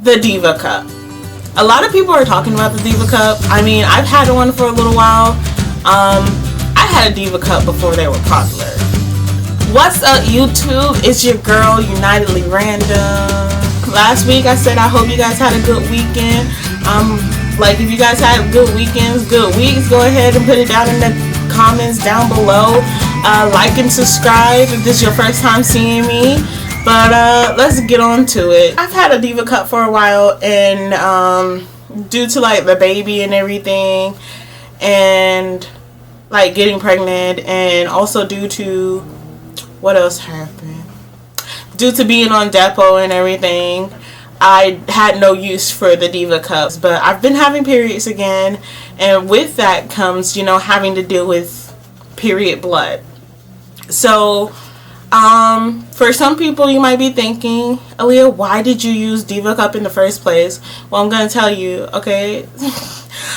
the Diva Cup. A lot of people are talking about the Diva Cup. I mean, I've had one for a little while. I had a Diva Cup before they were popular. What's up, YouTube? It's your girl, Unitedly Random. Last week I said I hope you guys had a good weekend. Like, if you guys had good weekends, good weeks, go ahead and put it down in the comments down below. Like and subscribe if this is your first time seeing me. But let's get on to it. I've had a Diva Cup for a while, and due to like the baby and everything, and like getting pregnant, and also due to what else happened? Due to being on depot and everything, I had no use for the Diva Cups. But I've been having periods again, and with that comes, you know, having to deal with period blood. So for some people, you might be thinking, Alia, why did you use Diva Cup in the first place? Well, I'm gonna tell you, okay?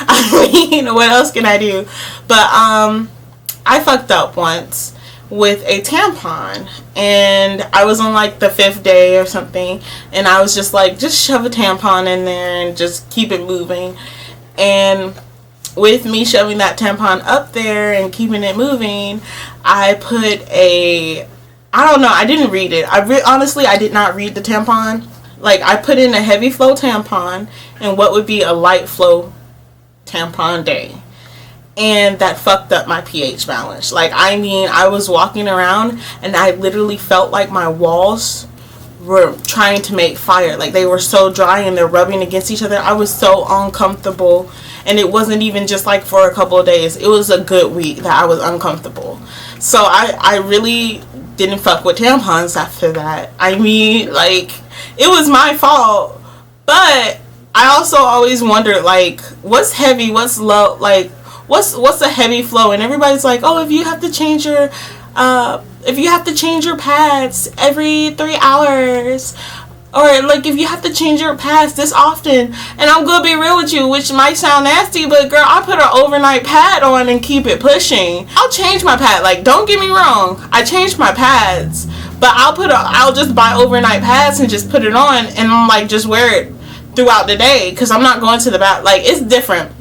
I mean, what else can I do? But I fucked up once with a tampon, and I was on like the 5th day or something, and I was just like, just shove a tampon in there and just keep it moving. And with me shoving that tampon up there and keeping it moving, I put a, I don't know, I didn't read it. Honestly, I did not read the tampon. Like, I put in a heavy flow tampon and what would be a light flow tampon day. And that fucked up my pH balance. Like, I mean, I was walking around and I literally felt like my walls were trying to make fire. Like, they were so dry and they're rubbing against each other. I was so uncomfortable. And it wasn't even just like for a couple of days. It was a good week that I was uncomfortable. So I really didn't fuck with tampons after that. I mean, like, it was my fault. But I also always wondered, like, what's heavy, what's low, like, what's a heavy flow? And everybody's like, oh, if you have to change your pads every 3 hours, or like if you have to change your pads this often. And I'm gonna be real with you, which might sound nasty, but girl, I put an overnight pad on and keep it pushing. I'll change my pad, like, don't get me wrong, I changed my pads, but I'll just buy overnight pads and just put it on and like just wear it throughout the day, because I'm not going to the bath. Like, it's different.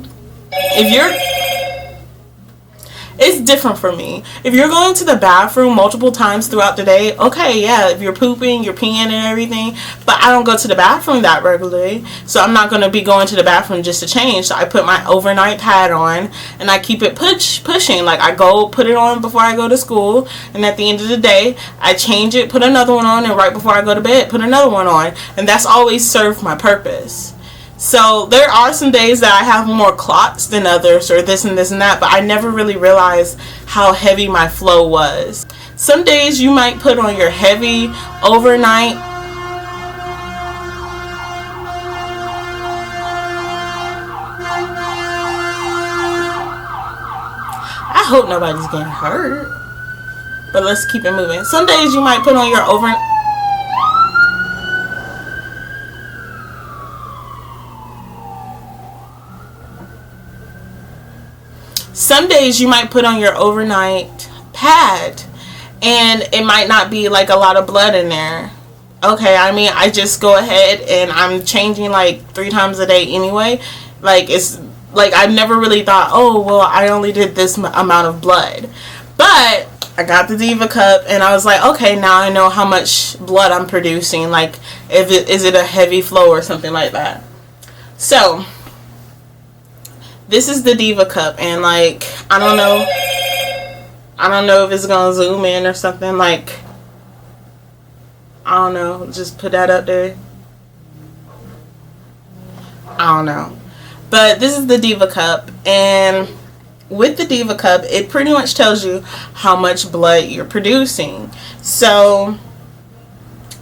It's different for me. If you're going to the bathroom multiple times throughout the day, okay, yeah, if you're pooping, you're peeing and everything, but I don't go to the bathroom that regularly, so I'm not going to be going to the bathroom just to change. So I put my overnight pad on, and I keep it pushing. Like, I go put it on before I go to school, and at the end of the day, I change it, put another one on, and right before I go to bed, put another one on, and that's always served my purpose. So there are some days that I have more clots than others, or this and this and that, but I never really realized how heavy my flow was. Some days you might put on your heavy overnight. I hope nobody's getting hurt, but let's keep it moving. Some days you might put on your overnight. Some days you might put on your overnight pad and it might not be like a lot of blood in there. Okay, I mean, I just go ahead and I'm changing like 3 times a day anyway. Like, it's like I've never really thought, oh, well, I only did this amount of blood. But I got the Diva Cup and I was like, okay, now I know how much blood I'm producing. Like, is it a heavy flow or something like that. So this is the Diva Cup, and like, I don't know if it's gonna zoom in or something. Like, I don't know, just put that up there. I don't know, but this is the Diva Cup, and with the Diva Cup, it pretty much tells you how much blood you're producing. So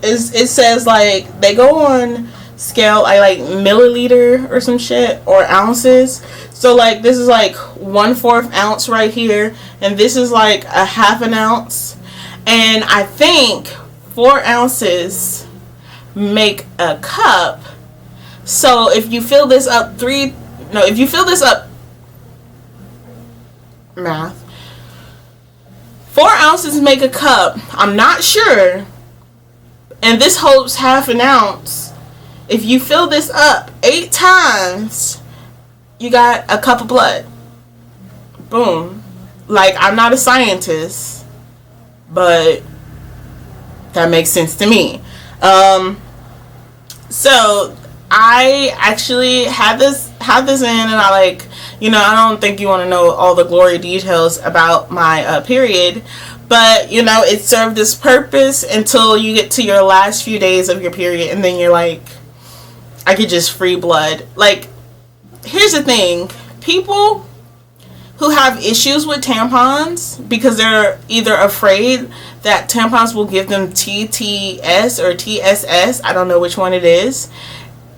it says, like, they go on scale, I like milliliter or some shit, or ounces. So like, this is like 1/4 ounce right here, and this is like a 1/2 ounce, and I think 4 ounces make a cup. So if you fill this up math, 4 ounces make a cup. I'm not sure, and this holds 1/2 ounce. If you fill this up 8 times, you got a cup of blood. Boom. Like, I'm not a scientist, but that makes sense to me. So I actually had this in, and I like, you know, I don't think you want to know all the glory details about my period, but you know, it served its purpose until you get to your last few days of your period, and then you're like, I could just free blood. Like, here's the thing, people who have issues with tampons because they're either afraid that tampons will give them TTS or TSS, I don't know which one it is,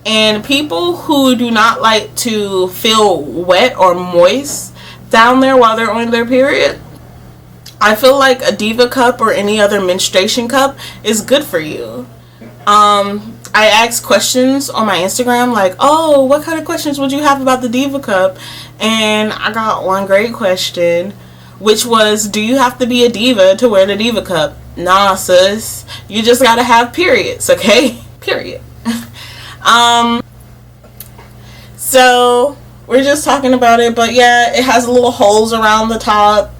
and people who do not like to feel wet or moist down there while they're on their period, I feel like a Diva Cup or any other menstruation cup is good for you. I asked questions on my Instagram like, oh, what kind of questions would you have about the Diva Cup? And I got one great question, which was, do you have to be a diva to wear the Diva Cup? Nah, sis. You just gotta have periods, okay? Period. So we're just talking about it, but yeah, it has little holes around the top.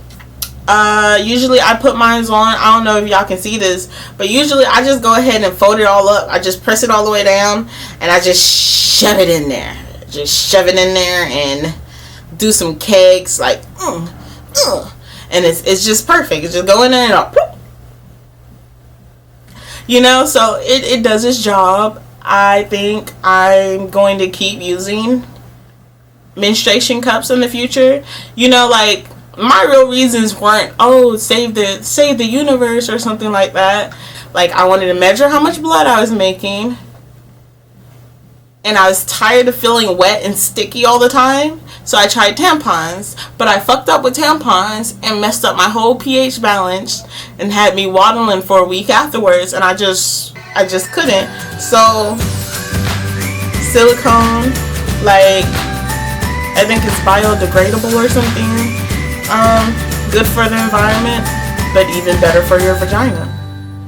Usually I put mine on, I don't know if y'all can see this, but usually I just go ahead and fold it all up. I just press it all the way down and I just shove it in there. Just shove it in there and do some kegs like, and it's just perfect. It's just go in there and all, you know, so it does its job. I think I'm going to keep using menstruation cups in the future. You know, like, my real reasons weren't, oh, save the universe or something like that. Like, I wanted to measure how much blood I was making, and I was tired of feeling wet and sticky all the time, so I tried tampons. But I fucked up with tampons and messed up my whole pH balance and had me waddling for a week afterwards, and I just couldn't. So silicone, like, I think it's biodegradable or something. Good for the environment, but even better for your vagina.